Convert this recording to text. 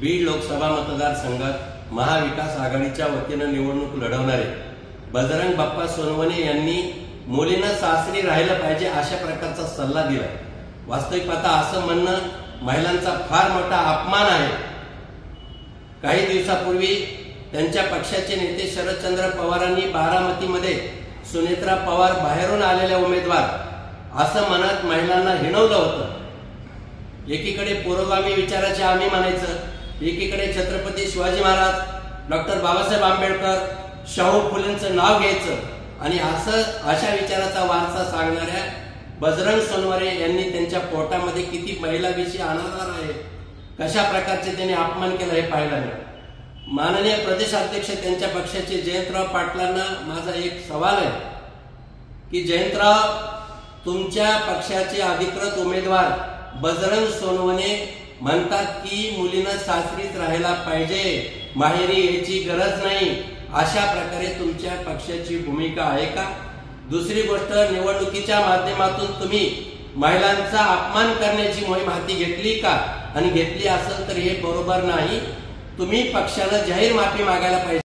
बीड लोकसभा मतदारसंघात महाविकास आघाडीच्या वतीने निवडणूक लढवणारे बजरंग बाप्पा सोनवणे यांनी मुलींना सासरी राहिलं पाहिजे अशा प्रकारचा सल्ला दिला। वास्तविक पाहता असं म्हणणं महिलांचा फार मोठा अपमान आहे। काही दिवसापूर्वी त्यांच्या पक्षाचे नेते शरदचंद्र पवारांनी बारामतीमध्ये सुनेत्रा पवार बाहेरून आलेल्या उमेदवार असं म्हणत महिलांना हिणवलं होतं। एकीकडे पुरोगामी विचाराचे आम्ही म्हणायचं, एकीकडे छत्रपती शिवाजी महाराज, डॉक्टर बाबासाहेब आंबेडकर, शाहू फुलेंचं नाव घ्यायचं आणि अशा विचाराचा वारसा सांगणाऱ्या बजरंग सोनवणे यांनी त्यांच्या पोटामध्ये किती महिलाविषयी अनादर आहे, कशा प्रकारचे त्यांनी अपमान केला हे पाहायला मिळालं। माननीय प्रदेशाध्यक्ष त्यांच्या पक्षाचे जयंतराव पाटलांना माझा एक सवाल आहे की जयंतराव, तुमच्या पक्षाचे अधिकृत उमेदवार बजरंग सोनवणे म्हणतात की मुलींना सासरीच राहायला पाहिजे, माहेरी यायची गरज नाही, अशा प्रकारे तुमच्या पक्षाची भूमिका आहे का? दुसरी गोष्ट, निवडणुकीच्या माध्यमातून तुम्ही महिलांचा अपमान करण्याची मोहीम हाती घेतली का? आणि घेतली असेल तर हे बरोबर नाही। तुम्ही पक्षाला जाहीर माफी मागायला पाहिजे।